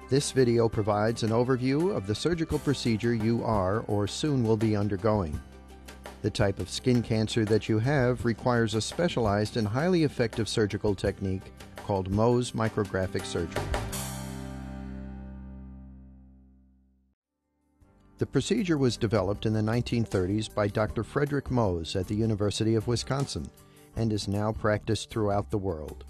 This video provides an overview of the surgical procedure you are or soon will be undergoing. The type of skin cancer that you have requires a specialized and highly effective surgical technique called Mohs micrographic surgery. The procedure was developed in the 1930s by Dr. Frederick Mohs at the University of Wisconsin and is now practiced throughout the world.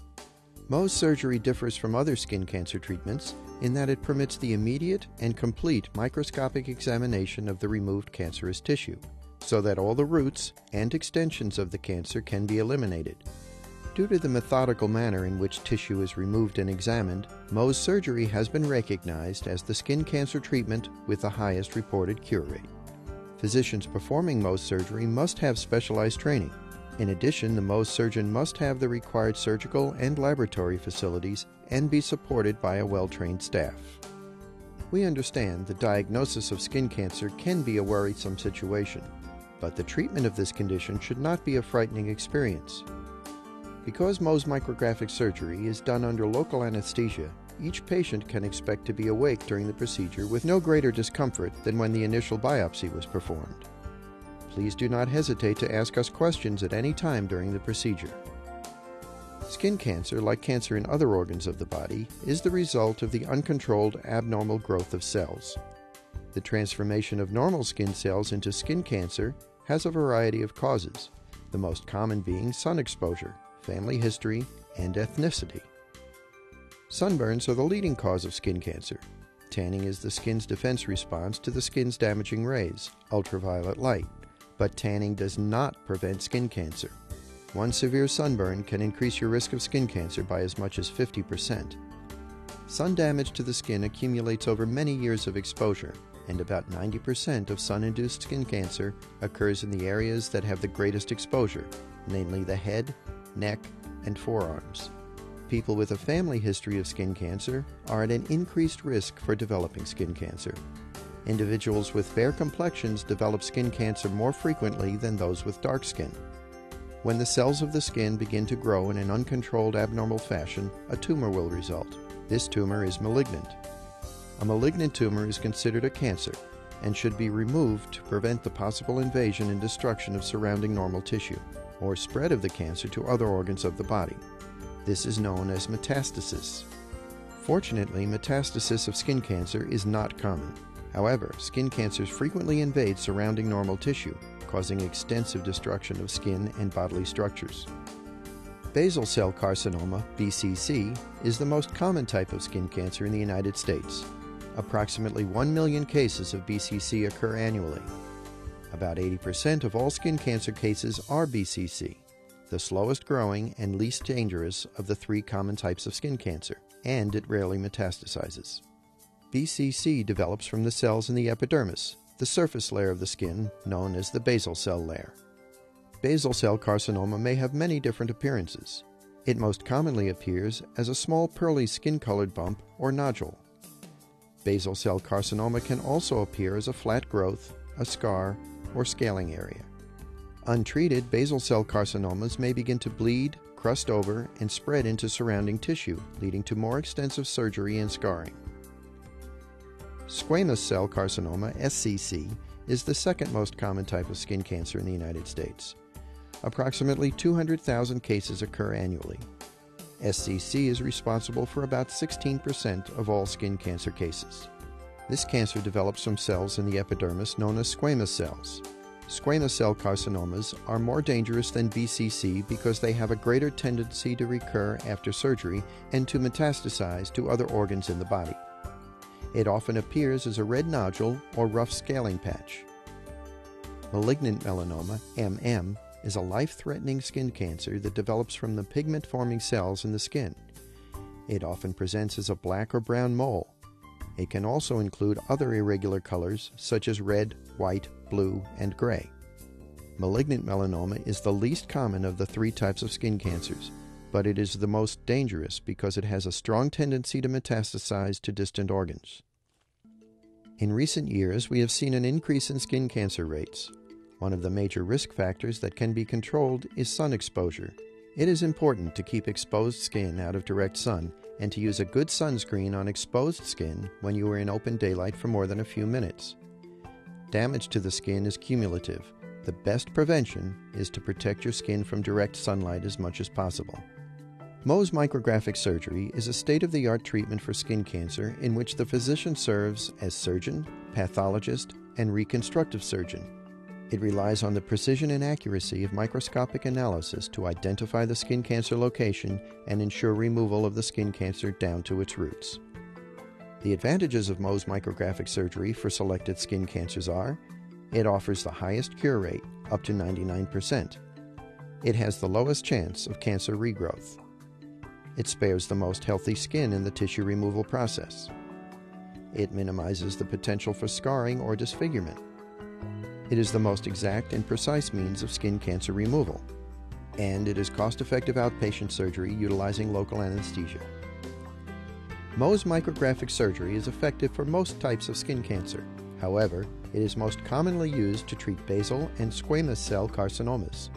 Mohs surgery differs from other skin cancer treatments in that it permits the immediate and complete microscopic examination of the removed cancerous tissue, so that all the roots and extensions of the cancer can be eliminated. Due to the methodical manner in which tissue is removed and examined, Mohs surgery has been recognized as the skin cancer treatment with the highest reported cure rate. Physicians performing Mohs surgery must have specialized training. In addition, the Mohs surgeon must have the required surgical and laboratory facilities and be supported by a well-trained staff. We understand the diagnosis of skin cancer can be a worrisome situation, but the treatment of this condition should not be a frightening experience. Because Mohs micrographic surgery is done under local anesthesia, each patient can expect to be awake during the procedure with no greater discomfort than when the initial biopsy was performed. Please do not hesitate to ask us questions at any time during the procedure. Skin cancer, like cancer in other organs of the body, is the result of the uncontrolled abnormal growth of cells. The transformation of normal skin cells into skin cancer has a variety of causes, the most common being sun exposure, family history, and ethnicity. Sunburns are the leading cause of skin cancer. Tanning is the skin's defense response to the skin's damaging rays, ultraviolet light. But tanning does not prevent skin cancer. One severe sunburn can increase your risk of skin cancer by as much as 50%. Sun damage to the skin accumulates over many years of exposure, and about 90% of sun-induced skin cancer occurs in the areas that have the greatest exposure, namely the head, neck, and forearms. People with a family history of skin cancer are at an increased risk for developing skin cancer. Individuals with fair complexions develop skin cancer more frequently than those with dark skin. When the cells of the skin begin to grow in an uncontrolled abnormal fashion, a tumor will result. This tumor is malignant. A malignant tumor is considered a cancer and should be removed to prevent the possible invasion and destruction of surrounding normal tissue, or spread of the cancer to other organs of the body. This is known as metastasis. Fortunately, metastasis of skin cancer is not common. However, skin cancers frequently invade surrounding normal tissue, causing extensive destruction of skin and bodily structures. Basal cell carcinoma, BCC, is the most common type of skin cancer in the United States. Approximately 1 million cases of BCC occur annually. About 80% of all skin cancer cases are BCC, the slowest growing and least dangerous of the 3 common types of skin cancer, and it rarely metastasizes. BCC develops from the cells in the epidermis, the surface layer of the skin known as the basal cell layer. Basal cell carcinoma may have many different appearances. It most commonly appears as a small pearly skin-colored bump or nodule. Basal cell carcinoma can also appear as a flat growth, a scar, or scaling area. Untreated basal cell carcinomas may begin to bleed, crust over, and spread into surrounding tissue, leading to more extensive surgery and scarring. Squamous cell carcinoma, SCC, is the second most common type of skin cancer in the United States. Approximately 200,000 cases occur annually. SCC is responsible for about 16% of all skin cancer cases. This cancer develops from cells in the epidermis known as squamous cells. Squamous cell carcinomas are more dangerous than BCC because they have a greater tendency to recur after surgery and to metastasize to other organs in the body. It often appears as a red nodule or rough scaling patch. Malignant melanoma, MM, is a life-threatening skin cancer that develops from the pigment-forming cells in the skin. It often presents as a black or brown mole. It can also include other irregular colors such as red, white, blue, and gray. Malignant melanoma is the least common of the 3 types of skin cancers, but it is the most dangerous because it has a strong tendency to metastasize to distant organs. In recent years, we have seen an increase in skin cancer rates. One of the major risk factors that can be controlled is sun exposure. It is important to keep exposed skin out of direct sun and to use a good sunscreen on exposed skin when you are in open daylight for more than a few minutes. Damage to the skin is cumulative. The best prevention is to protect your skin from direct sunlight as much as possible. Mohs micrographic surgery is a state-of-the-art treatment for skin cancer in which the physician serves as surgeon, pathologist, and reconstructive surgeon. It relies on the precision and accuracy of microscopic analysis to identify the skin cancer location and ensure removal of the skin cancer down to its roots. The advantages of Mohs micrographic surgery for selected skin cancers are: it offers the highest cure rate, up to 99%. It has the lowest chance of cancer regrowth. It spares the most healthy skin in the tissue removal process. It minimizes the potential for scarring or disfigurement. It is the most exact and precise means of skin cancer removal. And it is cost-effective outpatient surgery utilizing local anesthesia. Mohs micrographic surgery is effective for most types of skin cancer. However, it is most commonly used to treat basal and squamous cell carcinomas.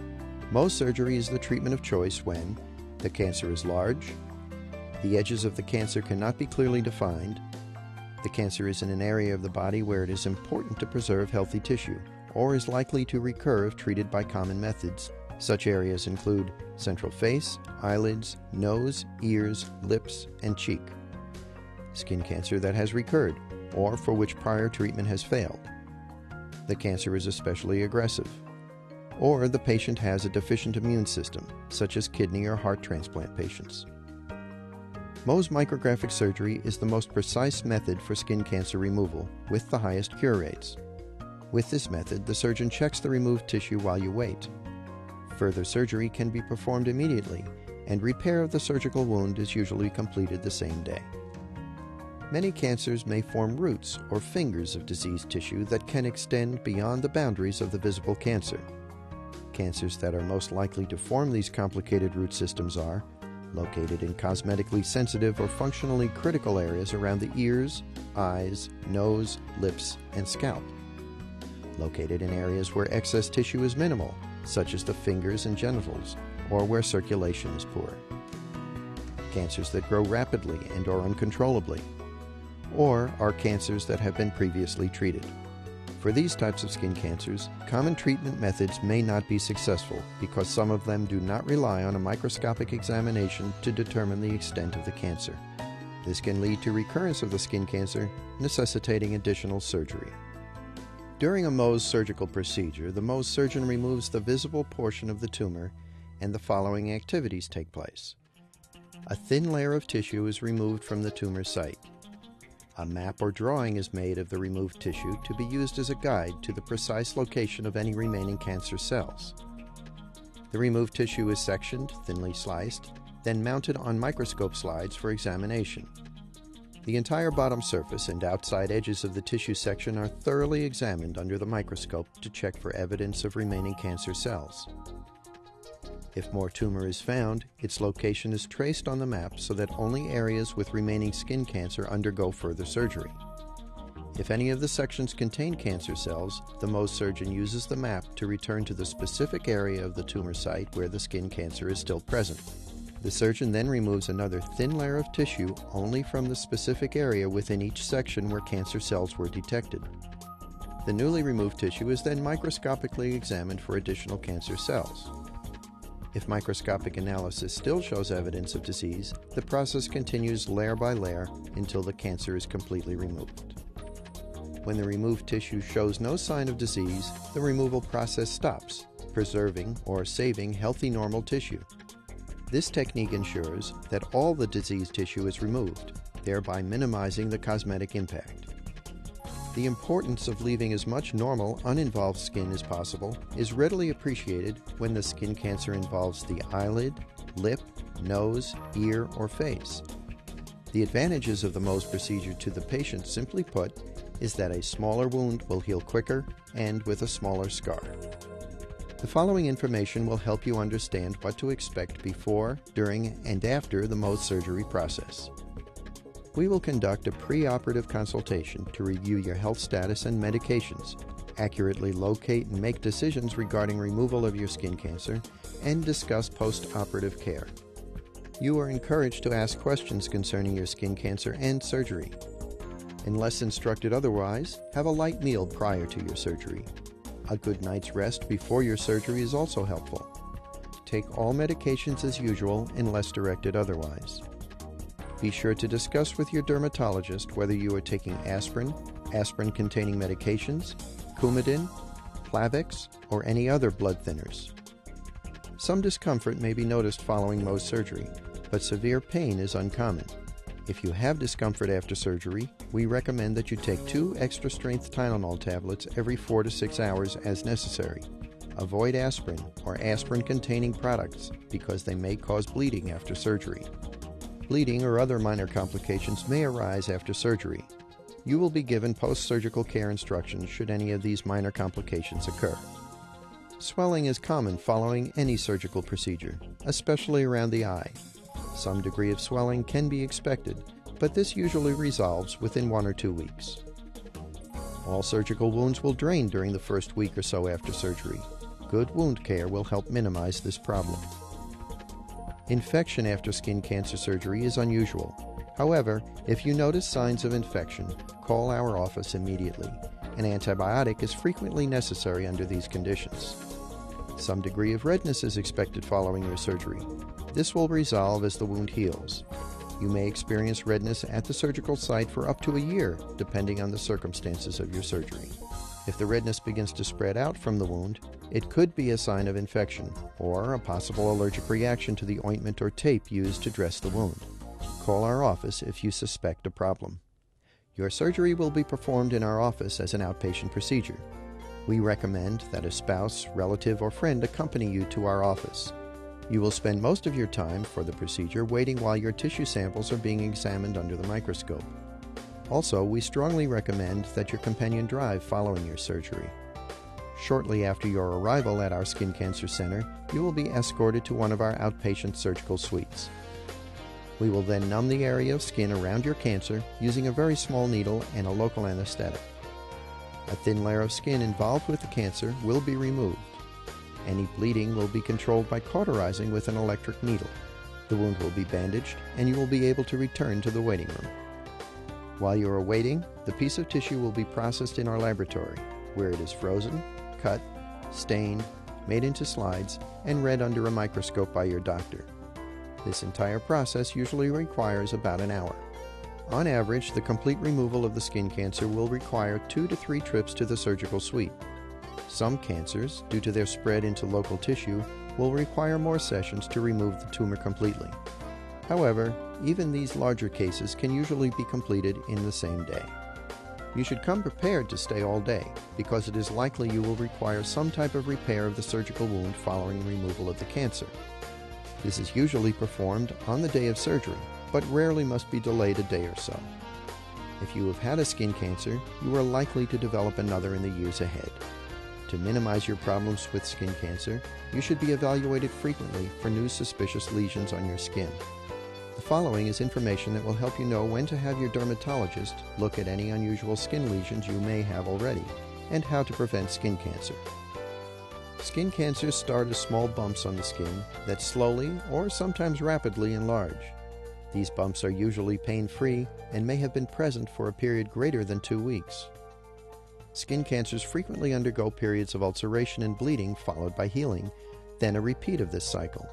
Mohs surgery is the treatment of choice when the cancer is large, the edges of the cancer cannot be clearly defined, the cancer is in an area of the body where it is important to preserve healthy tissue, or is likely to recur if treated by common methods. Such areas include central face, eyelids, nose, ears, lips, and cheek. Skin cancer that has recurred, or for which prior treatment has failed. The cancer is especially aggressive. Or the patient has a deficient immune system, such as kidney or heart transplant patients. Mohs micrographic surgery is the most precise method for skin cancer removal, with the highest cure rates. With this method, the surgeon checks the removed tissue while you wait. Further surgery can be performed immediately, and repair of the surgical wound is usually completed the same day. Many cancers may form roots or fingers of diseased tissue that can extend beyond the boundaries of the visible cancer. Cancers that are most likely to form these complicated root systems are located in cosmetically sensitive or functionally critical areas around the ears, eyes, nose, lips, and scalp. Located in areas where excess tissue is minimal, such as the fingers and genitals, or where circulation is poor. Cancers that grow rapidly and/or uncontrollably, or are cancers that have been previously treated. For these types of skin cancers, common treatment methods may not be successful because some of them do not rely on a microscopic examination to determine the extent of the cancer. This can lead to recurrence of the skin cancer, necessitating additional surgery. During a Mohs surgical procedure, the Mohs surgeon removes the visible portion of the tumor, and the following activities take place. A thin layer of tissue is removed from the tumor site. A map or drawing is made of the removed tissue to be used as a guide to the precise location of any remaining cancer cells. The removed tissue is sectioned, thinly sliced, then mounted on microscope slides for examination. The entire bottom surface and outside edges of the tissue section are thoroughly examined under the microscope to check for evidence of remaining cancer cells. If more tumor is found, its location is traced on the map so that only areas with remaining skin cancer undergo further surgery. If any of the sections contain cancer cells, the Mohs surgeon uses the map to return to the specific area of the tumor site where the skin cancer is still present. The surgeon then removes another thin layer of tissue only from the specific area within each section where cancer cells were detected. The newly removed tissue is then microscopically examined for additional cancer cells. If microscopic analysis still shows evidence of disease, the process continues layer by layer until the cancer is completely removed. When the removed tissue shows no sign of disease, the removal process stops, preserving or saving healthy normal tissue. This technique ensures that all the diseased tissue is removed, thereby minimizing the cosmetic impact. The importance of leaving as much normal, uninvolved skin as possible is readily appreciated when the skin cancer involves the eyelid, lip, nose, ear, or face. The advantages of the Mohs procedure to the patient, simply put, is that a smaller wound will heal quicker and with a smaller scar. The following information will help you understand what to expect before, during, and after the Mohs surgery process. We will conduct a pre-operative consultation to review your health status and medications, accurately locate and make decisions regarding removal of your skin cancer, and discuss post-operative care. You are encouraged to ask questions concerning your skin cancer and surgery. Unless instructed otherwise, have a light meal prior to your surgery. A good night's rest before your surgery is also helpful. Take all medications as usual unless directed otherwise. Be sure to discuss with your dermatologist whether you are taking aspirin, aspirin-containing medications, Coumadin, Plavix, or any other blood thinners. Some discomfort may be noticed following Mohs surgery, but severe pain is uncommon. If you have discomfort after surgery, we recommend that you take 2 extra-strength Tylenol tablets every 4 to 6 hours as necessary. Avoid aspirin or aspirin-containing products because they may cause bleeding after surgery. Bleeding or other minor complications may arise after surgery. You will be given post-surgical care instructions should any of these minor complications occur. Swelling is common following any surgical procedure, especially around the eye. Some degree of swelling can be expected, but this usually resolves within 1 or 2 weeks. All surgical wounds will drain during the first week or so after surgery. Good wound care will help minimize this problem. Infection after skin cancer surgery is unusual. However, if you notice signs of infection, call our office immediately. An antibiotic is frequently necessary under these conditions. Some degree of redness is expected following your surgery. This will resolve as the wound heals. You may experience redness at the surgical site for up to a year, depending on the circumstances of your surgery. If the redness begins to spread out from the wound, it could be a sign of infection or a possible allergic reaction to the ointment or tape used to dress the wound. Call our office if you suspect a problem. Your surgery will be performed in our office as an outpatient procedure. We recommend that a spouse, relative, or friend accompany you to our office. You will spend most of your time for the procedure waiting while your tissue samples are being examined under the microscope. Also, we strongly recommend that your companion drive following your surgery. Shortly after your arrival at our Skin Cancer Center, you will be escorted to one of our outpatient surgical suites. We will then numb the area of skin around your cancer using a very small needle and a local anesthetic. A thin layer of skin involved with the cancer will be removed. Any bleeding will be controlled by cauterizing with an electric needle. The wound will be bandaged, and you will be able to return to the waiting room. While you are waiting, the piece of tissue will be processed in our laboratory, where it is frozen, cut, stained, made into slides, and read under a microscope by your doctor. This entire process usually requires about an hour. On average, the complete removal of the skin cancer will require 2 to 3 trips to the surgical suite. Some cancers, due to their spread into local tissue, will require more sessions to remove the tumor completely. However, even these larger cases can usually be completed in the same day. You should come prepared to stay all day, because it is likely you will require some type of repair of the surgical wound following removal of the cancer. This is usually performed on the day of surgery, but rarely must be delayed a day or so. If you have had a skin cancer, you are likely to develop another in the years ahead. To minimize your problems with skin cancer, you should be evaluated frequently for new suspicious lesions on your skin. The following is information that will help you know when to have your dermatologist look at any unusual skin lesions you may have already, and how to prevent skin cancer. Skin cancers start as small bumps on the skin that slowly or sometimes rapidly enlarge. These bumps are usually pain-free and may have been present for a period greater than 2 weeks. Skin cancers frequently undergo periods of ulceration and bleeding followed by healing, then a repeat of this cycle.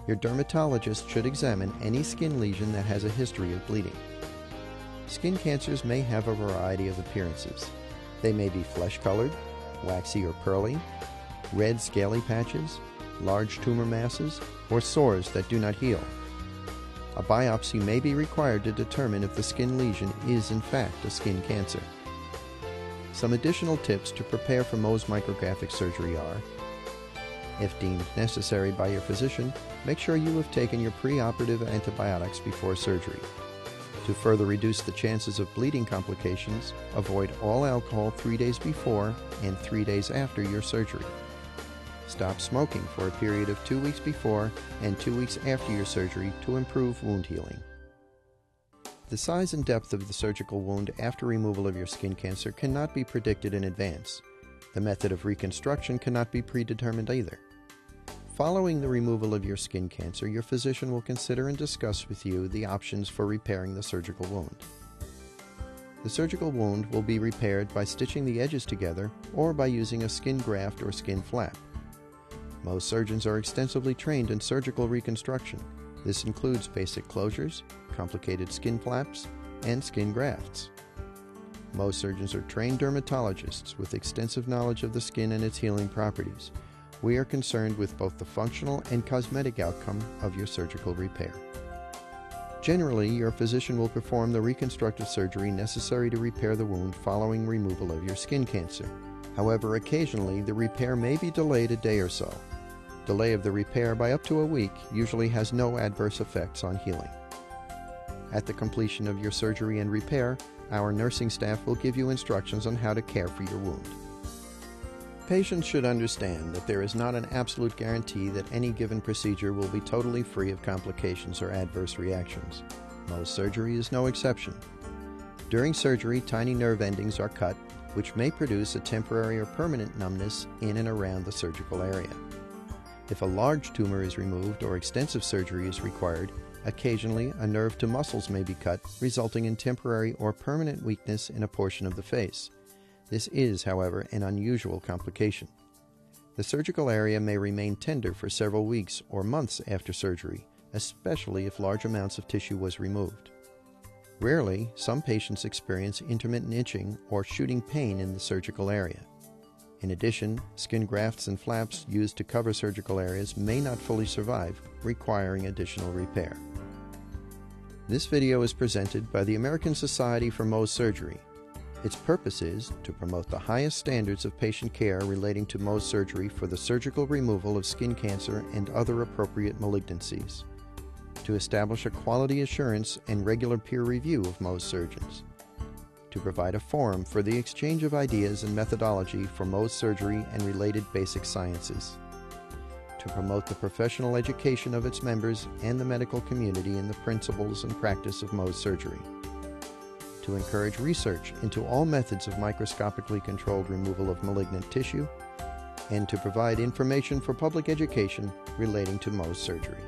Your dermatologist should examine any skin lesion that has a history of bleeding. Skin cancers may have a variety of appearances. They may be flesh-colored, waxy or pearly, red scaly patches, large tumor masses, or sores that do not heal. A biopsy may be required to determine if the skin lesion is in fact a skin cancer. Some additional tips to prepare for Mohs micrographic surgery are: if deemed necessary by your physician, make sure you have taken your preoperative antibiotics before surgery. To further reduce the chances of bleeding complications, avoid all alcohol 3 days before and 3 days after your surgery. Stop smoking for a period of 2 weeks before and 2 weeks after your surgery to improve wound healing. The size and depth of the surgical wound after removal of your skin cancer cannot be predicted in advance. The method of reconstruction cannot be predetermined either. Following the removal of your skin cancer, your physician will consider and discuss with you the options for repairing the surgical wound. The surgical wound will be repaired by stitching the edges together or by using a skin graft or skin flap. Most surgeons are extensively trained in surgical reconstruction. This includes basic closures, complicated skin flaps, and skin grafts. Most surgeons are trained dermatologists with extensive knowledge of the skin and its healing properties. We are concerned with both the functional and cosmetic outcome of your surgical repair. Generally, your physician will perform the reconstructive surgery necessary to repair the wound following removal of your skin cancer. However, occasionally the repair may be delayed a day or so. Delay of the repair by up to a week usually has no adverse effects on healing. At the completion of your surgery and repair, our nursing staff will give you instructions on how to care for your wound. Patients should understand that there is not an absolute guarantee that any given procedure will be totally free of complications or adverse reactions. Mohs surgery is no exception. During surgery, tiny nerve endings are cut, which may produce a temporary or permanent numbness in and around the surgical area. If a large tumor is removed or extensive surgery is required, occasionally a nerve to muscles may be cut, resulting in temporary or permanent weakness in a portion of the face. This is, however, an unusual complication. The surgical area may remain tender for several weeks or months after surgery, especially if large amounts of tissue was removed. Rarely, some patients experience intermittent itching or shooting pain in the surgical area. In addition, skin grafts and flaps used to cover surgical areas may not fully survive, requiring additional repair. This video is presented by the American Society for Mohs Surgery. Its purpose is to promote the highest standards of patient care relating to Mohs surgery for the surgical removal of skin cancer and other appropriate malignancies, to establish a quality assurance and regular peer review of Mohs surgeons, to provide a forum for the exchange of ideas and methodology for Mohs surgery and related basic sciences, to promote the professional education of its members and the medical community in the principles and practice of Mohs surgery, to encourage research into all methods of microscopically controlled removal of malignant tissue, and to provide information for public education relating to Mohs surgery.